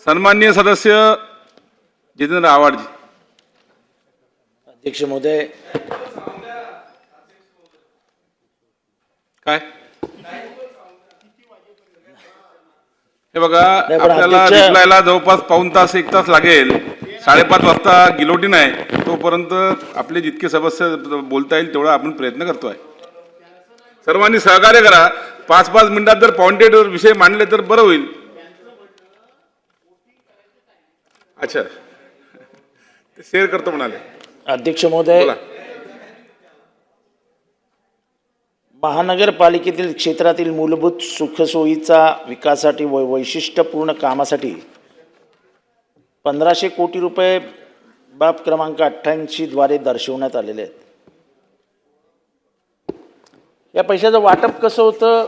सन्माननीय सदस्य जितेंद्र आव्हाड जी. अध्यक्ष महोदय, काय हे बघा, नाही, पण आपल्याला अध्यक्ष- रिप्लायला जवळपास पाऊण तास 1 तास लागेल. 5:30 वाजता गिलोटीन आहे, तोपर्यंत आपले जितके सदस्य बोलता येईल तेवढा आपण प्रयत्न करतोय. सर्वांनी सहकार्य करा. 5-5 मिनिटात जर पॉइंटेड विषय मांडले तर बरं होईल. अच्छा, ते शेअर करतो म्हणाले. अध्यक्ष महोदय, बोला. महानगरपालिकेतील क्षेत्रातील मूलभूत सुखसोयीचा विकासासाठी व वैशिष्ट्यपूर्ण कामासाठी 1500 कोटी रुपये बाब क्रमांक 88 द्वारे दर्शवण्यात आलेले आहेत. या पैशाचं वाटप कसं होतं?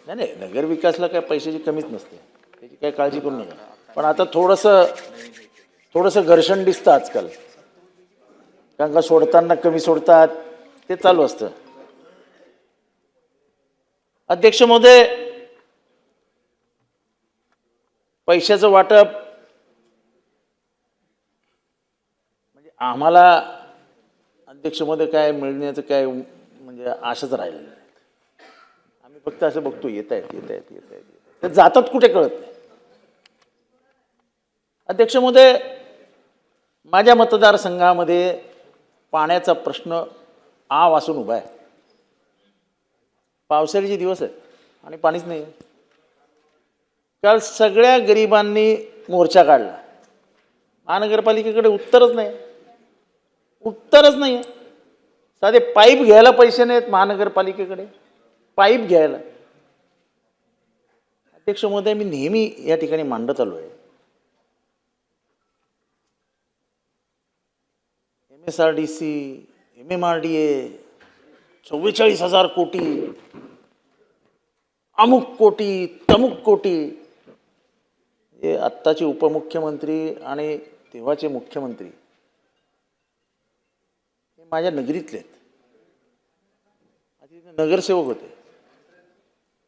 नाही, नगर विकासला काय पैशाची कमीच नसते, त्याची काय काळजी करू नका. पण आता थोडंसं घर्षण दिसतं आजकाल, कारण का सोडताना कमी सोडतात, ते चालू असतं. अध्यक्ष महोदय, पैशाचं वाटप म्हणजे आम्हाला अध्यक्ष महोदय काय मिळण्याचं काय म्हणजे आशाच राहिलेलं नाही. आम्ही फक्त असं बघतो, येत आहेत, ते जातात कुठे कळत नाही. अध्यक्ष महोदय, माझ्या मतदारसंघामध्ये पाण्याचा प्रश्न आ वासून उभा आहे. पावसाळ्याचे दिवस आहेत आणि पाणीच नाही. काल सगळ्या गरिबांनी मोर्चा काढला. महानगरपालिकेकडे उत्तरच नाही. साधे पाईप घ्यायला पैसे नाहीत महानगरपालिकेकडे, पाईप घ्यायला. अध्यक्ष महोदय, मी नेहमी या ठिकाणी मांडत आलो आहे, MSRDC, MMRDA 44,000 कोटी, अमुक कोटी तमुक कोटी. हे आत्ताचे उपमुख्यमंत्री आणि तेव्हाचे मुख्यमंत्री हे माझ्या नगरीतले आहेत, आधी नगरसेवक होते.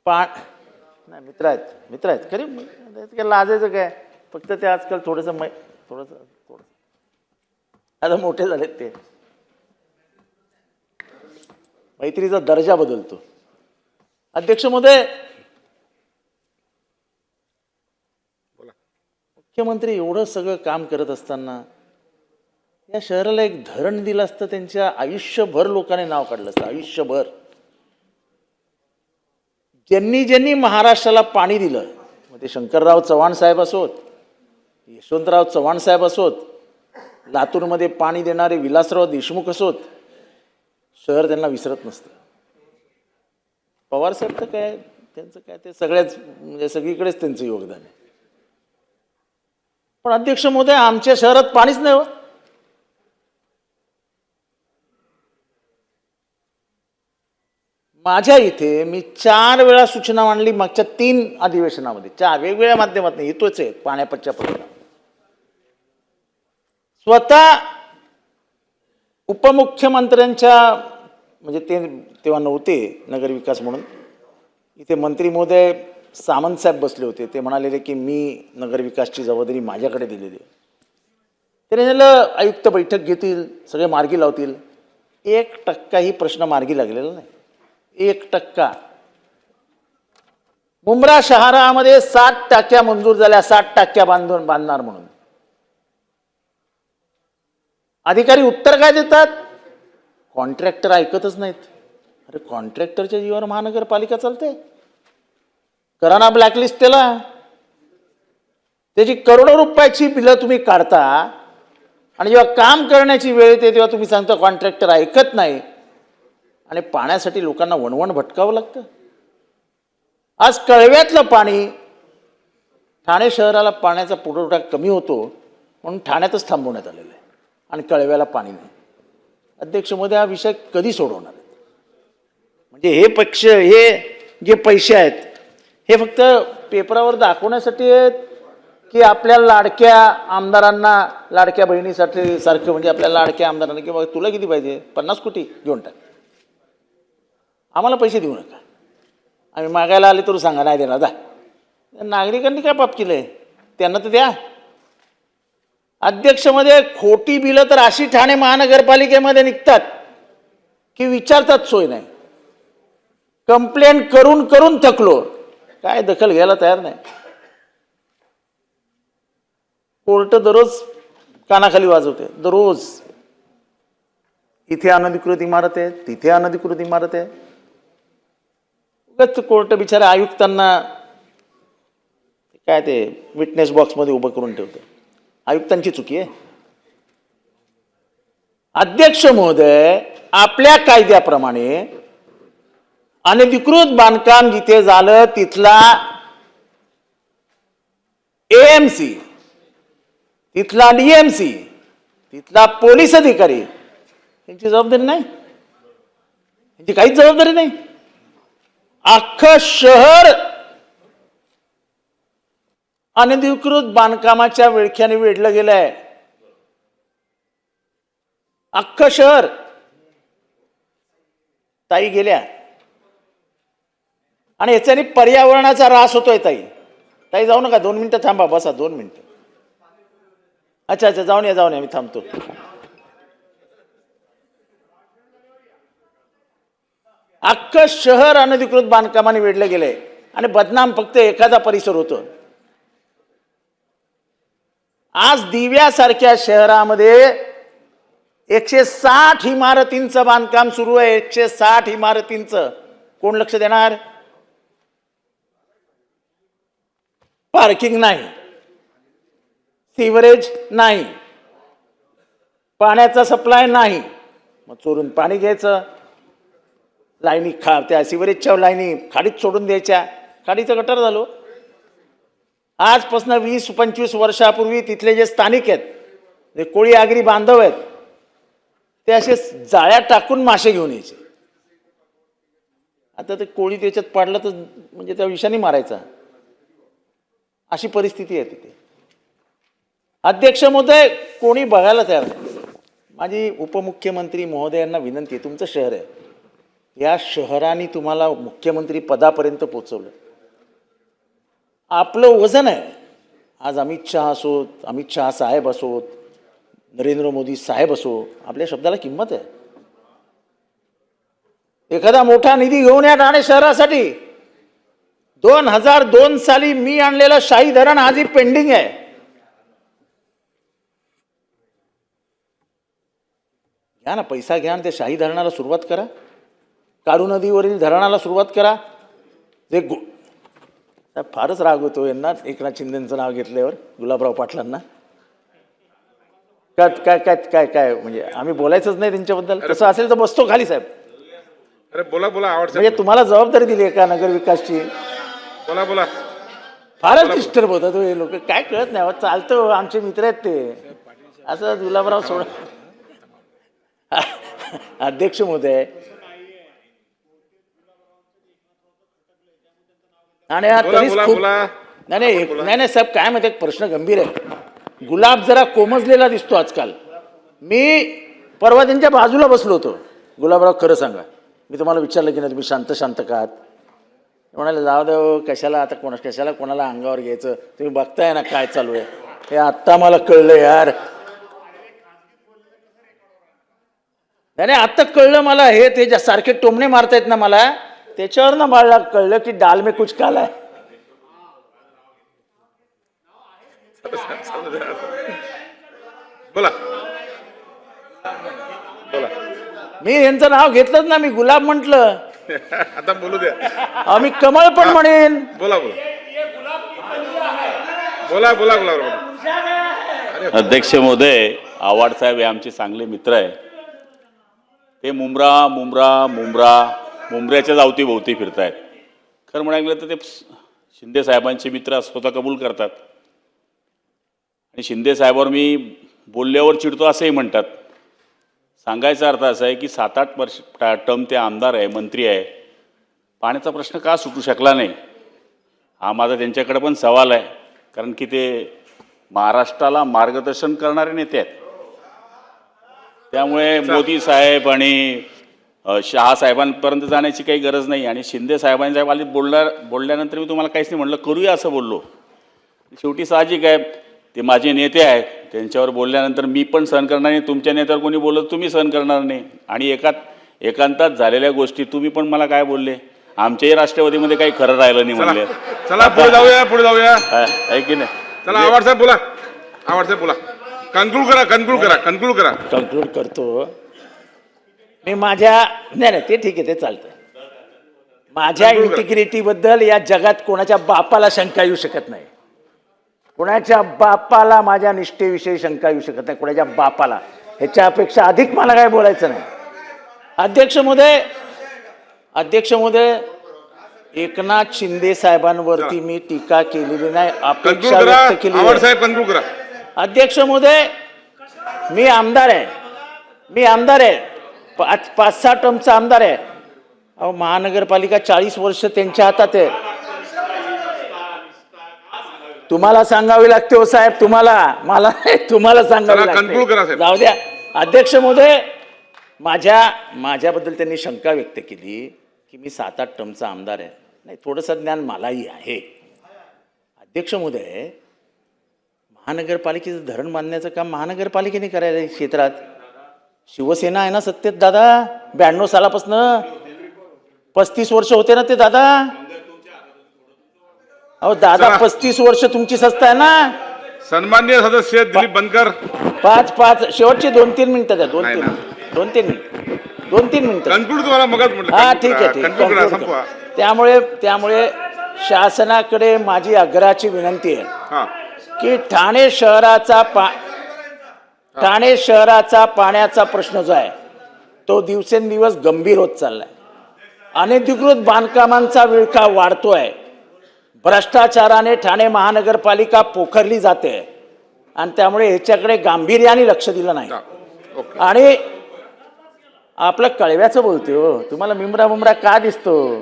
नाही, मित्र आहेत खरे. काय लाजायचं काय, फक्त ते आजकाल थोडंसं आता मोठे झालेत, ते मैत्रीचा दर्जा बदलतो. अध्यक्ष महोदय, मुख्यमंत्री एवढं सगळं काम करत असताना या शहराला एक धरण दिलं असतं, त्यांच्या आयुष्यभर लोकांनी नाव काढलं असतं. आयुष्यभर ज्यांनी महाराष्ट्राला पाणी दिलं, मग ते शंकरराव चव्हाण साहेब असोत, यशवंतराव चव्हाण साहेब असोत, लातूरमध्ये पाणी देणारे विलासराव देशमुख असोत, शहर त्यांना विसरत नसतं. पवार साहेब तर काय, त्यांचं काय, ते सगळ्याच म्हणजे सगळीकडेच त्यांचं योगदान आहे. पण अध्यक्ष महोदय, आमच्या शहरात पाणीच नाही हो. माझ्या इथे मी 4 वेळा सूचना मांडली मागच्या 3 अधिवेशनामध्ये, 4 वेगवेगळ्या माध्यमातून येतोच आहे पाण्याच्या प्रश्न. स्वतः उपमुख्यमंत्र्यांच्या म्हणजे ते तेव्हा नव्हते नगरविकास म्हणून, इथे मंत्री महोदय सामंत साहेब बसले होते. ते म्हणालेले की मी नगरविकासची जबाबदारी माझ्याकडे दिलेली आहे. त्याने झालं आयुक्त बैठक घेतील, सगळे मार्गी लावतील. 1% प्रश्न मार्गी लागलेला नाही. 1%. मुंब्रा शहरामध्ये 7 टाक्या मंजूर झाल्या, 7 टाक्या बांधणार म्हणून. अधिकारी उत्तर काय देतात? कॉन्ट्रॅक्टर ऐकतच नाहीत. अरे, कॉन्ट्रॅक्टरच्या जीवावर महानगरपालिका चालते. करा ना ब्लॅकलिस्ट त्याला. त्याची करोडो रुपयाची बिलं तुम्ही काढता आणि जेव्हा काम करण्याची वेळ येते तेव्हा तुम्ही सांगता कॉन्ट्रॅक्टर ऐकत नाही, आणि पाण्यासाठी लोकांना वणवण भटकावं लागतं. आज कळव्यातलं पाणी, ठाणे शहराला पाण्याचा पुरवठा कमी होतो म्हणून ठाण्यातच थांबवण्यात आलेलं आहे आणि कळव्याला पाणी नाही. अध्यक्ष महोदय, हा विषय कधी सोडवणार आहेत? म्हणजे हे जे पैसे आहेत हे फक्त पेपरावर दाखवण्यासाठी आहेत की आपल्या लाडक्या आमदारांना, लाडक्या बहिणीसाठी सारखं, म्हणजे आपल्या लाडक्या आमदारांना की बाबा तुला किती पाहिजे, 50 कोटी घेऊन टाक, आम्हाला पैसे देऊ नका. आम्ही मागायला आले तर सांगा नाही देणार. नागरिकांनी काय पाप केलंय त्यांना तर द्या. अध्यक्षमध्ये खोटी बिलं तर अशी ठाणे महानगरपालिकेमध्ये निघतात की विचारतात सोय नाही. कंप्लेंट करून करून थकलो, काय दखल घ्यायला तयार नाही. कोर्ट दररोज कानाखाली वाजवते, दररोज. इथे अनधिकृत इमारत आहे, तिथे अनधिकृत इमारत आहे. उगाच कोर्ट बिचारा आयुक्तांना काय ते विटनेस बॉक्समध्ये उभं करून ठेवतं. आयुक्तांची चुकी आहे. अध्यक्ष महोदय आपल्या कायद्याप्रमाणे अनधिकृत बांधकाम जिथे झालं तिथला एएमसी, तिथला डीएमसी, तिथला पोलीस अधिकारी यांची जबाबदारी नाही, यांची काहीच जबाबदारी नाही. अख्खं शहर अनधिकृत बांधकामाच्या विळख्याने वेढलं गेलंय. अख्खं शहर. ताई गेल्या आणि याच्याने पर्यावरणाचा ऱ्हास होतोय. ताई ताई जाऊ नका, 2 मिनिटं थांबा, बसा 2 मिनिटं. अच्छा अच्छा, जाऊन या मी थांबतो. अख्खं शहर अनधिकृत बांधकामाने वेढलं गेलंय आणि बदनाम फक्त एखादा परिसर होतो. आज दिव्यासारख्या शहरामध्ये 160 इमारतींचं बांधकाम सुरू आहे. 160 इमारतींचं. कोण लक्ष देणार? पार्किंग नाही, सीवरेज नाही, पाण्याचा सप्लाय नाही. मग चोरून पाणी घ्यायचं, लाईनी त्या सीवरेजच्या लाईनी खाडीत सोडून द्यायच्या. खाडीचं गटर झालो. आजपासून 20-25 वर्षापूर्वी तिथले जे स्थानिक आहेत, जे कोळी आगरी बांधव आहेत, ते असे जाळ्या टाकून मासे घेऊन यायचे. आता ते कोळी त्याच्यात पडलं तर म्हणजे त्या विषाने मारायचा. अशी परिस्थिती आहे तिथे. अध्यक्ष महोदय कोणी बघायला तयार नाही. माझी उपमुख्यमंत्री महोदयांना विनंती आहे, तुमचं शहर आहे, या शहराने तुम्हाला मुख्यमंत्री पदापर्यंत पोहोचवलं. आपलं वजन आहे. आज अमित शहा असोत, अमित शहा साहेब असोत, नरेंद्र मोदी साहेब असो, आपल्या शब्दाला किंमत आहे. एखादा मोठा निधी घेऊन या ठाणे शहरासाठी. 2002 साली मी आणलेलं शाही धरण आजही पेंडिंग आहे. घ्या ना, पैसा घ्या, त्या शाही धरणाला सुरुवात करा. काळू नदीवरील धरणाला सुरुवात करा. जे फारच राग होतो यांना एकनाथ शिंदेचं नाव घेतल्यावर, गुलाबराव पाटलांना. काय काय काय काय काय म्हणजे आम्ही बोलायचंच नाही त्यांच्याबद्दल. तसं असेल तर बसतो खाली साहेब. अरे बोला बोला, आवडतं. म्हणजे तुम्हाला जबाबदारी दिली आहे का नगर विकासची? बोला बोला. फारच डिस्टर्ब होतात हे लोक, काय कळत नाही. चालतं, आमचे मित्र आहेत ते. असं गुलाबराव सोड. अध्यक्ष महोदय आणि खूप नाही साहेब, काय माहिती, एक प्रश्न गंभीर आहे. गुलाब जरा कोमजलेला दिसतो आजकाल. मी परवा त्यांच्या बाजूला बसलो होतो. गुलाबराव खरं सांगा, मी तुम्हाला विचारलं की नाही तुम्ही शांत शांत का आहात? म्हणाले जाऊ द्या, कशाला आता कशाला कोणाला अंगावर घ्यायचं, तुम्ही बघताय ना काय चालू आहे. हे आत्ता मला कळलं यार. नाही आत्ता कळलं मला. हे ते सारखे टोमणे मारतायत ना मला, त्याच्यावर ना मला कळलं की डाल में कुछ काला है. बोला बोला. मी यांचं नाव घेतलंच ना, मी गुलाब म्हटलं. आता बोलू द्या. आम्ही कमळ पण म्हणेन. बोला बोला बोला बोला बोला. अध्यक्ष महोदय, आव्हाड साहेब हे आमचे चांगले मित्र आहे. ते मुंबऱ्याच्याच अवतीभोवती फिरतायत. खरं म्हणायला गेलं तर ते शिंदे साहेबांचे मित्र स्वतः कबूल करतात. आणि शिंदे साहेबांवर मी बोलल्यावर चिडतो असंही म्हणतात. सांगायचा अर्थ असा आहे की 7-8 वर्ष टर्म ते आमदार आहे, मंत्री आहे, पाण्याचा प्रश्न का सुटू शकला नाही, हा माझा त्यांच्याकडे पण सवाल आहे. कारण की ते महाराष्ट्राला मार्गदर्शन करणारे नेते आहेत. त्यामुळे मोदी साहेब आणि शहा साहेबांपर्यंत जाण्याची काही गरज नाही. आणि शिंदे साहेबांच्या वालीत बोलल्यानंतर मी तुम्हाला काहीच नाही म्हणलं, करूया असं बोललो. शेवटी साहजिक आहे, ते माझे नेते आहेत, त्यांच्यावर बोलल्यानंतर मी पण सहन करणार नाही, तुमच्या नेत्यावर कोणी बोललं तुम्ही सहन करणार नाही. आणि एकांतात झालेल्या गोष्टी तुम्ही पण मला काय बोलले, आमच्याही राष्ट्रवादीमध्ये काही खरं राहिलं नाही म्हणले. चला पुढे जाऊया, पुढे जाऊया. आहे की नाही? चला आवाज साहेब बोला, आवाज साहेब बोला. कन्क्लूड करा, कन्क्लूड करा, कन्क्लूड करा. कन्क्लूड करतो मी माझ्या. नाही ते ठीक आहे, ते चालतं. माझ्या इंटिग्रिटीबद्दल या जगात कोणाच्या बापाला शंका येऊ शकत नाही. कोणाच्या बापाला माझ्या निष्ठेविषयी शंका येऊ शकत नाही, कोणाच्या बापाला. ह्याच्यापेक्षा अधिक मला काय बोलायचं नाही. अध्यक्ष महोदय, एकनाथ शिंदे साहेबांवरती मी टीका केलेली नाही, कन्क्लूड अपेक्षा करा. व्यक्त केली आवाज आहे. साहेब कन्क्लूड करा. अध्यक्ष महोदय, मी आमदार आहे, 5-6 टर्मचा आमदार आहे. अहो, महानगरपालिका 40 वर्ष त्यांच्या हातात आहे. तुम्हाला सांगावी लागते हो साहेब, तुम्हाला सांगावी चला, conclude करा लागते. साहेब. जाऊ द्या. अध्यक्ष महोदय, माझ्याबद्दल त्यांनी शंका व्यक्त केली की मी 7-8 टर्मचा आमदार आहे. नाही, थोडंसं ज्ञान मलाही आहे. अध्यक्ष महोदय, महानगरपालिकेचं धरण बांधण्याचं काम महानगरपालिकेने करायला क्षेत्रात. शिवसेना आहे ना सत्तेत दादा, 92 सालापासनं 35 वर्ष होते ना ते दादा. अहो दादा, 35 वर्ष तुमची संस्था आहे ना. सन्माननीय सदस्य दिलीप बनकर. 5 शेवटची 2-3 मिनिटं द्या. नाही ना. 2-3 मिनिटं. कन्क्लूड तुम्हाला मगच म्हटलं. हा ठीक आहे, ठीक कन्क्लूड करा, आहे. संपवा. त्यामुळे शासनाकडे माझी आग्रहाची विनंती आहे हा, की ठाणे शहराचा पाण्याचा प्रश्न जो आहे तो दिवसेंदिवस गंभीर होत चाललाय. अनधिकृत बांधकामांचा विळखा वाढतोय. भ्रष्टाचाराने ठाणे महानगरपालिका पोखरली जाते आणि त्यामुळे ह्याच्याकडे गांभीर्याने लक्ष दिलं नाही. ओके. आणि आपलं कळव्याचं बोलतोय हो, तुम्हाला मुंबरा का दिसतो?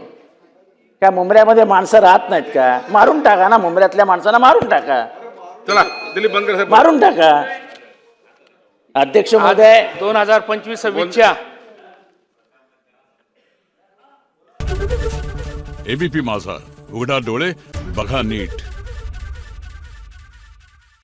त्या मुंबऱ्यामध्ये माणसं राहत नाहीत का? मारून टाका ना, मुंबऱ्यातल्या माणसांना मारून टाका. चला दिलीप बनकर साहेब. मारून टाका. अध्यक्ष महोदय, 2025-26च्या एबीपी माझा, उघडा डोळे बघा नीट.